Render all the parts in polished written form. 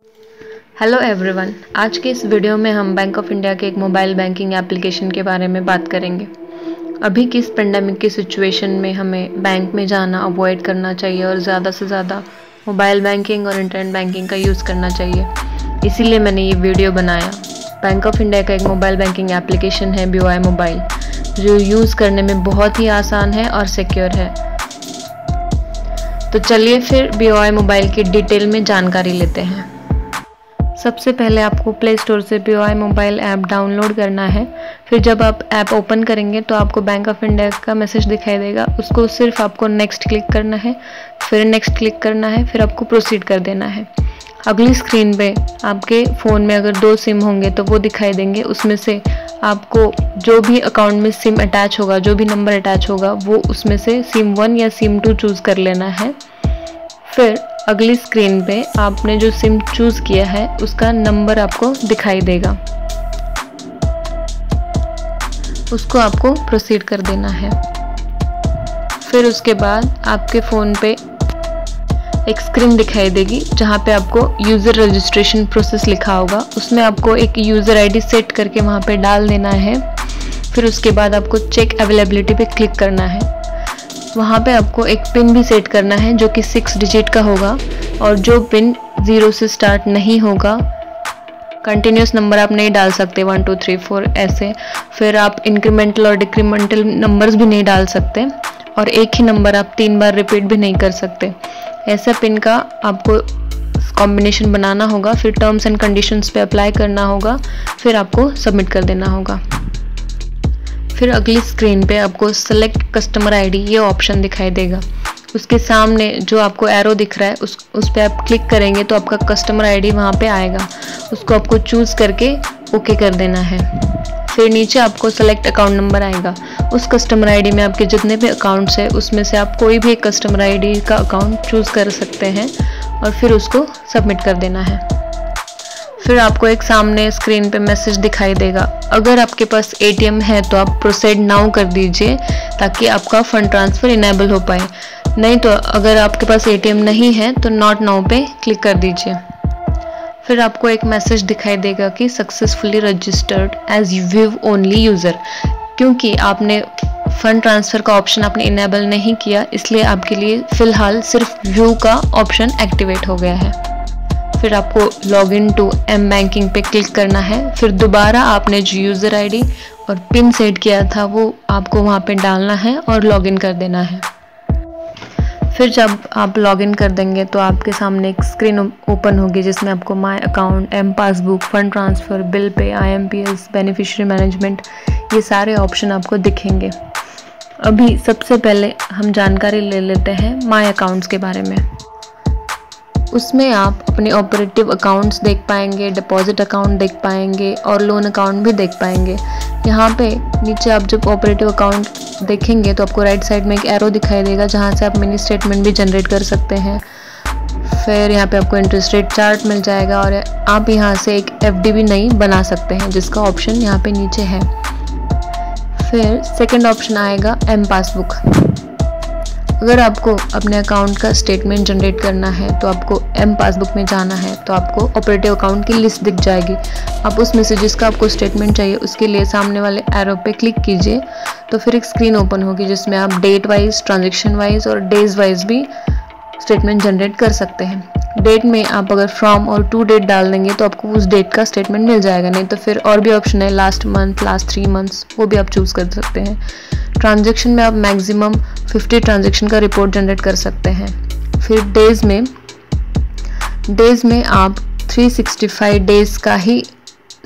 Hello everyone, आज के इस वीडियो में हम बैंक ऑफ इंडिया के एक मोबाइल बैंकिंग एप्लीकेशन के बारे में बात करेंगे। अभी की इस पेंडेमिक की सिचुएशन में हमें बैंक में जाना अवॉइड करना चाहिए और ज़्यादा से ज़्यादा मोबाइल बैंकिंग और इंटरनेट बैंकिंग का यूज़ करना चाहिए। इसीलिए मैंने ये वीडियो बनाया। बैंक ऑफ इंडिया का एक मोबाइल बैंकिंग एप्लीकेशन है BOI मोबाइल, जो यूज़ करने में बहुत ही आसान है और सिक्योर है। तो चलिए फिर BOI मोबाइल की डिटेल में जानकारी लेते हैं। सबसे पहले आपको प्ले स्टोर से BOI मोबाइल ऐप डाउनलोड करना है। फिर जब आप ऐप ओपन करेंगे तो आपको बैंक ऑफ इंडिया का मैसेज दिखाई देगा। उसको सिर्फ आपको नेक्स्ट क्लिक करना है, फिर नेक्स्ट क्लिक करना है, फिर आपको प्रोसीड कर देना है। अगली स्क्रीन पे आपके फ़ोन में अगर 2 सिम होंगे तो वो दिखाई देंगे। उसमें से आपको जो भी अकाउंट में सिम अटैच होगा, जो भी नंबर अटैच होगा, वो उसमें से सिम 1 या सिम 2 चूज़ कर लेना है। फिर अगली स्क्रीन पे आपने जो सिम चूज़ किया है उसका नंबर आपको दिखाई देगा, उसको आपको प्रोसीड कर देना है। फिर उसके बाद आपके फ़ोन पे एक स्क्रीन दिखाई देगी जहाँ पे आपको यूज़र रजिस्ट्रेशन प्रोसेस लिखा होगा। उसमें आपको एक यूज़र ID सेट करके वहाँ पे डाल देना है। फिर उसके बाद आपको चेक अवेलेबिलिटी पे क्लिक करना है। वहाँ पे आपको एक पिन भी सेट करना है जो कि 6 डिजिट का होगा, और जो पिन 0 से स्टार्ट नहीं होगा, कंटिन्यूस नंबर आप नहीं डाल सकते 1 2 3 4 ऐसे। फिर आप इंक्रीमेंटल और डिक्रीमेंटल नंबर्स भी नहीं डाल सकते, और एक ही नंबर आप 3 बार रिपीट भी नहीं कर सकते। ऐसा पिन का आपको कॉम्बिनेशन बनाना होगा। फिर टर्म्स एंड कंडीशंस पे अप्लाई करना होगा, फिर आपको सबमिट कर देना होगा। फिर अगली स्क्रीन पे आपको सेलेक्ट कस्टमर ID ये ऑप्शन दिखाई देगा। उसके सामने जो आपको एरो दिख रहा है उस पर आप क्लिक करेंगे तो आपका कस्टमर ID वहाँ पे आएगा। उसको आपको चूज़ करके ओके कर देना है। फिर नीचे आपको सेलेक्ट अकाउंट नंबर आएगा। उस कस्टमर ID में आपके जितने भी अकाउंट्स हैं उसमें से आप कोई भी एक कस्टमर ID का अकाउंट चूज़ कर सकते हैं, और फिर उसको सबमिट कर देना है। फिर आपको एक सामने स्क्रीन पे मैसेज दिखाई देगा। अगर आपके पास ATM है तो आप प्रोसीड नाउ कर दीजिए ताकि आपका फंड ट्रांसफ़र इनेबल हो पाए। नहीं तो अगर आपके पास ATM नहीं है तो नॉट नाउ पे क्लिक कर दीजिए। फिर आपको एक मैसेज दिखाई देगा कि successfully registered as view only user. क्योंकि आपने फंड ट्रांसफ़र का ऑप्शन आपने इनेबल नहीं किया, इसलिए आपके लिए फ़िलहाल सिर्फ व्यू का ऑप्शन एक्टिवेट हो गया है। फिर आपको लॉगिन टू M बैंकिंग पे क्लिक करना है। फिर दोबारा आपने जो यूज़र ID और पिन सेट किया था वो आपको वहाँ पे डालना है और लॉगिन कर देना है। फिर जब आप लॉगिन कर देंगे तो आपके सामने एक स्क्रीन ओपन होगी जिसमें आपको my account, M passbook, fund transfer, bill pay, IMPS, beneficiary management, ये सारे ऑप्शन आपको दिखेंगे। अभी सबसे पहले हम जानकारी ले लेते हैं माय अकाउंट्स के बारे में। उसमें आप अपने ऑपरेटिव अकाउंट्स देख पाएंगे, डिपॉजिट अकाउंट देख पाएंगे और लोन अकाउंट भी देख पाएंगे। यहाँ पे नीचे आप जब ऑपरेटिव अकाउंट देखेंगे तो आपको राइट साइड में एक एरो दिखाई देगा जहाँ से आप मिनी स्टेटमेंट भी जनरेट कर सकते हैं। फिर यहाँ पे आपको इंटरेस्ट रेट चार्ट मिल जाएगा, और आप यहाँ से एक FD भी नई बना सकते हैं जिसका ऑप्शन यहाँ पे नीचे है। फिर सेकेंड ऑप्शन आएगा M पासबुक। अगर आपको अपने अकाउंट का स्टेटमेंट जनरेट करना है तो आपको M पासबुक में जाना है, तो आपको ऑपरेटिव अकाउंट की लिस्ट दिख जाएगी। आप उसमें से जिसका आपको स्टेटमेंट चाहिए उसके लिए सामने वाले एरो पे क्लिक कीजिए, तो फिर एक स्क्रीन ओपन होगी जिसमें आप डेट वाइज, ट्रांजेक्शन वाइज और डेज वाइज भी स्टेटमेंट जनरेट कर सकते हैं। डेट में आप अगर फ्रॉम और टू डेट डाल देंगे तो आपको उस डेट का स्टेटमेंट मिल जाएगा। नहीं तो फिर और भी ऑप्शन है, लास्ट मंथ, लास्ट 3 मंथ्स, वो भी आप चूज़ कर सकते हैं। ट्रांजैक्शन में आप मैक्सिमम 50 ट्रांजैक्शन का रिपोर्ट जनरेट कर सकते हैं। फिर डेज़ में आप 365 डेज़ का ही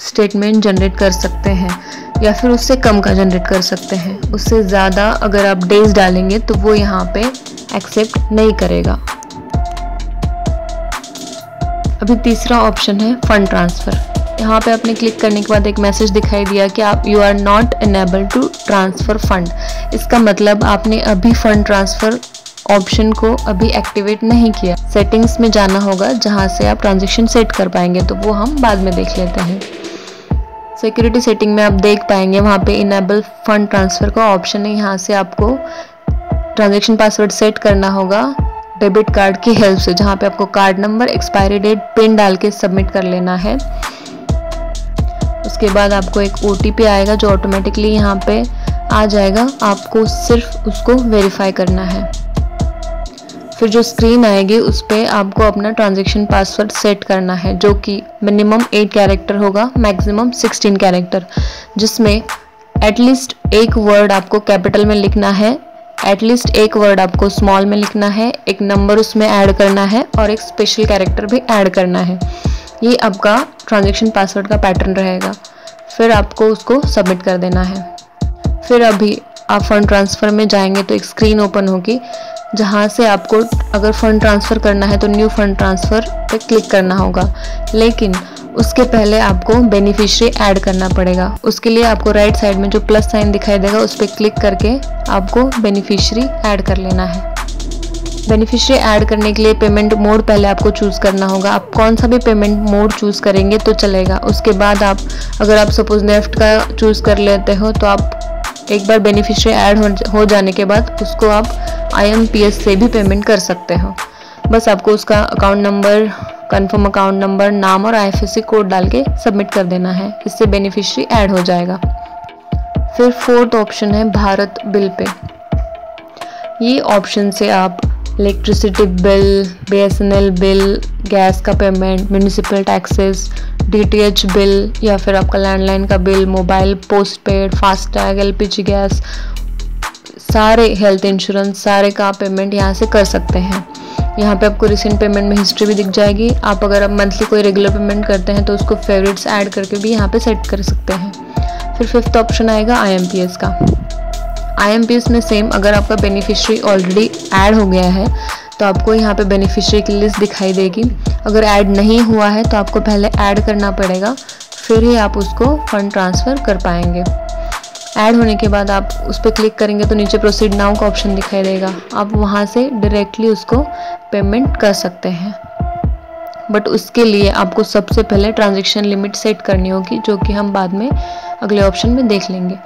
स्टेटमेंट जनरेट कर सकते हैं, या फिर उससे कम का जनरेट कर सकते हैं। उससे ज़्यादा अगर आप डेज़ डालेंगे तो वो यहाँ पे एक्सेप्ट नहीं करेगा। अभी तीसरा ऑप्शन है फंड ट्रांसफ़र। यहाँ पे आपने क्लिक करने के बाद एक मैसेज दिखाई दिया कि आप you are not enable to transfer fund. इसका मतलब आपने अभी फंड ट्रांसफ़र ऑप्शन को अभी एक्टिवेट नहीं किया। सेटिंग्स में जाना होगा जहाँ से आप ट्रांजैक्शन सेट कर पाएंगे, तो वो हम बाद में देख लेते हैं। सिक्योरिटी सेटिंग में आप देख पाएंगे वहाँ पे इनेबल फंड ट्रांसफ़र का ऑप्शन है। यहाँ से आपको ट्रांजैक्शन पासवर्ड सेट करना होगा, डेबिट कार्ड की हेल्प से, जहाँ पे आपको card number, expiry date, PIN डाल के सबमिट कर लेना है। उसके बाद आपको एक OTP आएगा जो ऑटोमेटिकली यहाँ पे आ जाएगा, आपको सिर्फ उसको वेरीफाई करना है। फिर जो स्क्रीन आएगी उस पर आपको अपना ट्रांजैक्शन पासवर्ड सेट करना है, जो कि मिनिमम 8 कैरेक्टर होगा, मैक्सिमम 16 कैरेक्टर, जिसमें एटलीस्ट एक वर्ड आपको कैपिटल में लिखना है, एटलीस्ट एक वर्ड आपको स्मॉल में लिखना है, एक नंबर उसमें ऐड करना है और एक स्पेशल कैरेक्टर भी ऐड करना है। ये आपका ट्रांजैक्शन पासवर्ड का पैटर्न रहेगा। फिर आपको उसको सबमिट कर देना है। फिर अभी आप फंड ट्रांसफ़र में जाएंगे तो एक स्क्रीन ओपन होगी, जहाँ से आपको अगर फंड ट्रांसफ़र करना है तो न्यू फंड ट्रांसफ़र पे क्लिक करना होगा, लेकिन उसके पहले आपको बेनिफिशियरी ऐड करना पड़ेगा। उसके लिए आपको राइट साइड में जो प्लस साइन दिखाई देगा उस पर क्लिक करके आपको बेनिफिशियरी ऐड कर लेना है। बेनिफिशियरी ऐड करने के लिए पेमेंट मोड पहले आपको चूज़ करना होगा। आप कौन सा भी पेमेंट मोड चूज़ करेंगे तो चलेगा। उसके बाद अगर आप सपोज नेफ्ट का चूज़ कर लेते हो तो आप एक बार बेनिफिशियरी ऐड हो जाने के बाद उसको आप IMPS से भी पेमेंट कर सकते हो। बस आपको उसका account number, confirm account number, नाम और IFSC कोड डाल के सबमिट कर देना है। इससे बेनिफिशियरी ऐड हो जाएगा। फिर फोर्थ ऑप्शन है भारत बिल पे। ये ऑप्शन से आप electricity bill, BSNL bill, gas का payment, municipal taxes, DTH bill या फिर आपका लैंडलाइन का bill, mobile postpaid, FASTag, LPG gas, सारे हेल्थ इंश्योरेंस, सारे का पेमेंट यहाँ से कर सकते हैं। यहाँ पे आपको रिसेंट पेमेंट में हिस्ट्री भी दिख जाएगी। आप अगर मंथली कोई रेगुलर पेमेंट करते हैं तो उसको फेवरेट्स ऐड करके भी यहाँ पे सेट कर सकते हैं। फिर फिफ्थ ऑप्शन आएगा IMPS का। IMPS में सेम, अगर आपका बेनिफिशियरी ऑलरेडी ऐड हो गया है तो आपको यहाँ पे बेनिफिशियरी की लिस्ट दिखाई देगी। अगर ऐड नहीं हुआ है तो आपको पहले ऐड करना पड़ेगा, फिर ही आप उसको फंड ट्रांसफ़र कर पाएंगे। ऐड होने के बाद आप उस पर क्लिक करेंगे तो नीचे प्रोसीड नाउ का ऑप्शन दिखाई देगा। आप वहाँ से डायरेक्टली उसको पेमेंट कर सकते हैं, बट उसके लिए आपको सबसे पहले ट्रांजैक्शन लिमिट सेट करनी होगी, जो कि हम बाद में अगले ऑप्शन में देख लेंगे।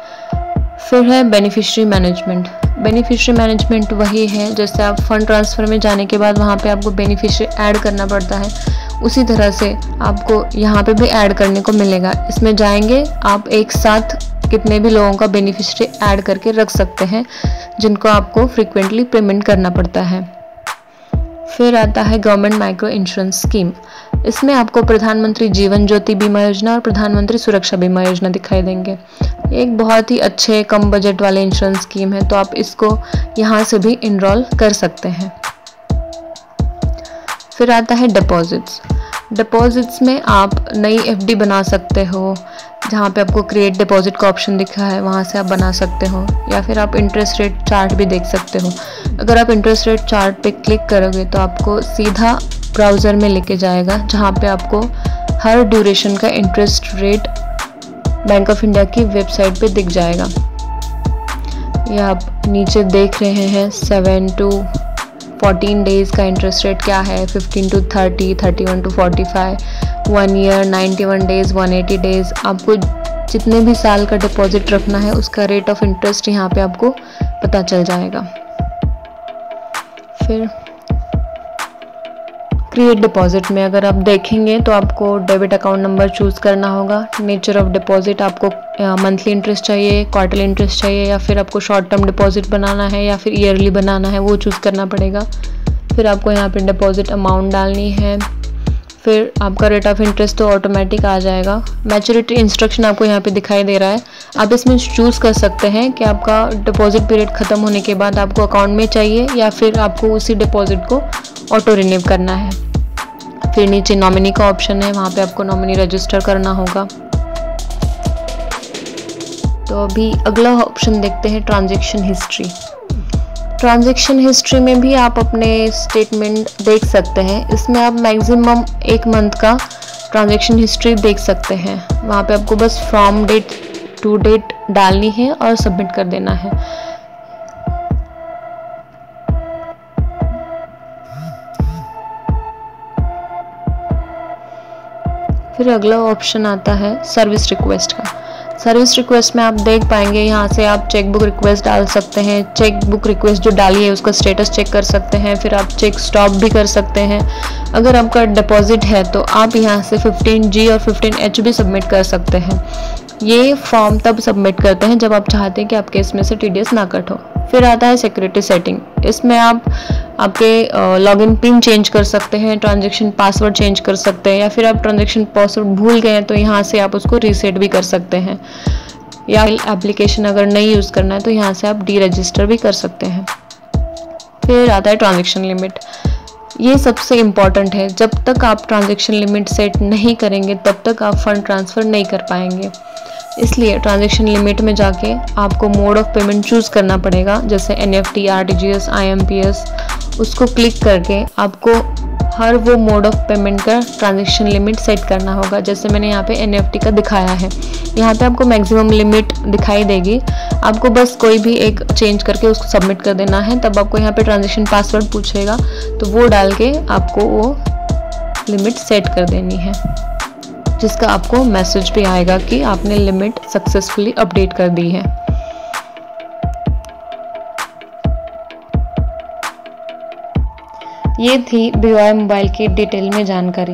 फिर है बेनिफिशियरी मैनेजमेंट। बेनिफिशियरी मैनेजमेंट वही है जैसे आप फंड ट्रांसफ़र में जाने के बाद वहाँ पे आपको बेनिफिशियरी ऐड करना पड़ता है, उसी तरह से आपको यहाँ पे भी ऐड करने को मिलेगा। इसमें जाएंगे आप एक साथ कितने भी लोगों का बेनिफिशियरी ऐड करके रख सकते हैं, जिनको आपको फ्रीक्वेंटली पेमेंट करना पड़ता है। फिर आता है गवर्नमेंट माइक्रो इंश्योरेंस स्कीम। इसमें आपको प्रधानमंत्री जीवन ज्योति बीमा योजना और प्रधानमंत्री सुरक्षा बीमा योजना दिखाई देंगे। एक बहुत ही अच्छे कम बजट वाले इंश्योरेंस स्कीम है, तो आप इसको यहाँ से भी इनरोल कर सकते हैं। फिर आता है डिपॉजिट्स। डिपॉजिट्स में आप नई FD बना सकते हो, जहाँ पे आपको क्रिएट डिपॉजिट का ऑप्शन दिखा है वहाँ से आप बना सकते हो, या फिर आप इंटरेस्ट रेट चार्ट भी देख सकते हो। अगर आप इंटरेस्ट रेट चार्ट पे क्लिक करोगे तो आपको सीधा ब्राउज़र में लेके जाएगा, जहाँ पे आपको हर ड्यूरेशन का interest rate bank of India की वेबसाइट पे दिख जाएगा। ये आप नीचे देख रहे हैं 7 to 14 डेज़ का इंटरेस्ट रेट क्या है, 15 to 30, 31 to 45, 1 year, 91 days, 180 days. आपको जितने भी साल का डिपॉजिट रखना है उसका रेट ऑफ इंटरेस्ट यहाँ पे आपको पता चल जाएगा। फिर क्रिएट डिपॉजिट में अगर आप देखेंगे तो आपको डेबिट अकाउंट नंबर चूज़ करना होगा। नेचर ऑफ डिपॉजिट, आपको मंथली इंटरेस्ट चाहिए, क्वार्टरली इंटरेस्ट चाहिए, या फिर आपको शॉर्ट टर्म डिपॉजिट बनाना है या फिर ईयरली बनाना है, वो चूज़ करना पड़ेगा। फिर आपको यहाँ पे डिपॉजिट अमाउंट डालनी है। फिर आपका रेट ऑफ इंटरेस्ट तो ऑटोमेटिक आ जाएगा। मैच्योरिटी इंस्ट्रक्शन आपको यहाँ पे दिखाई दे रहा है। आप इसमें चूज़ कर सकते हैं कि आपका डिपॉजिट पीरियड ख़त्म होने के बाद आपको अकाउंट में चाहिए या फिर आपको उसी डिपॉजिट को ऑटो रिन्यू करना है। फिर नीचे नॉमिनी का ऑप्शन है, वहाँ पे आपको नॉमिनी रजिस्टर करना होगा। तो अभी अगला ऑप्शन देखते हैं ट्रांजैक्शन हिस्ट्री। ट्रांजैक्शन हिस्ट्री में भी आप अपने स्टेटमेंट देख सकते हैं। इसमें आप मैक्सिमम 1 मंथ का ट्रांजैक्शन हिस्ट्री देख सकते हैं। वहाँ पे आपको बस फ्रॉम डेट टू डेट डालनी है और सबमिट कर देना है। फिर अगला ऑप्शन आता है सर्विस रिक्वेस्ट का। सर्विस रिक्वेस्ट में आप देख पाएंगे यहाँ से आप चेकबुक रिक्वेस्ट डाल सकते हैं। चेकबुक रिक्वेस्ट जो डाली है उसका स्टेटस चेक कर सकते हैं। फिर आप चेक स्टॉप भी कर सकते हैं। अगर आपका डिपॉजिट है तो आप यहाँ से 15G और 15H भी सबमिट कर सकते हैं। ये फॉर्म तब सबमिट करते हैं जब आप चाहते हैं कि आपके इसमें से TDS ना कट हो। फिर आता है सिक्योरिटी सेटिंग। इसमें आप आपके लॉगिन पिन चेंज कर सकते हैं, ट्रांजैक्शन पासवर्ड चेंज कर सकते हैं, या फिर आप ट्रांजैक्शन पासवर्ड भूल गए हैं तो यहाँ से आप उसको रीसेट भी कर सकते हैं, या एप्लीकेशन अगर नहीं यूज़ करना है तो यहाँ से आप डीरजिस्टर भी कर सकते हैं। फिर आता है ट्रांजैक्शन लिमिट। ये सबसे इम्पॉर्टेंट है। जब तक आप ट्रांजैक्शन लिमिट सेट नहीं करेंगे तब तक आप फंड ट्रांसफ़र नहीं कर पाएंगे। इसलिए ट्रांजैक्शन लिमिट में जाके आपको मोड ऑफ पेमेंट चूज़ करना पड़ेगा, जैसे NEFT, RTGS, IMPS। उसको क्लिक करके आपको हर वो मोड ऑफ पेमेंट का ट्रांजैक्शन लिमिट सेट करना होगा। जैसे मैंने यहाँ पे NEFT का दिखाया है, यहाँ पे आपको मैक्सिमम लिमिट दिखाई देगी। आपको बस कोई भी एक चेंज करके उसको सबमिट कर देना है। तब आपको यहाँ पे ट्रांजैक्शन पासवर्ड पूछेगा, तो वो डाल के आपको वो लिमिट सेट कर देनी है, जिसका आपको मैसेज भी आएगा कि आपने लिमिट सक्सेसफुली अपडेट कर दी है। ये थी BOI मोबाइल की डिटेल में जानकारी।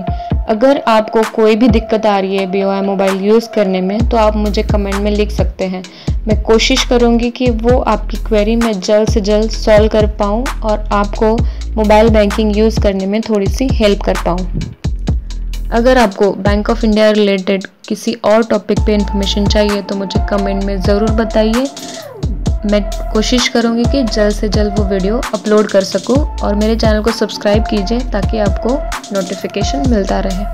अगर आपको कोई भी दिक्कत आ रही है BOI मोबाइल यूज़ करने में तो आप मुझे कमेंट में लिख सकते हैं। मैं कोशिश करूँगी कि वो आपकी क्वेरी मैं जल्द से जल्द सॉल्व कर पाऊँ और आपको मोबाइल बैंकिंग यूज़ करने में थोड़ी सी हेल्प कर पाऊँ। अगर आपको बैंक ऑफ इंडिया रिलेटेड किसी और टॉपिक पे इन्फॉर्मेशन चाहिए तो मुझे कमेंट में ज़रूर बताइए। मैं कोशिश करूँगी कि जल्द से जल्द वो वीडियो अपलोड कर सकूँ, और मेरे चैनल को सब्सक्राइब कीजिए ताकि आपको नोटिफिकेशन मिलता रहे।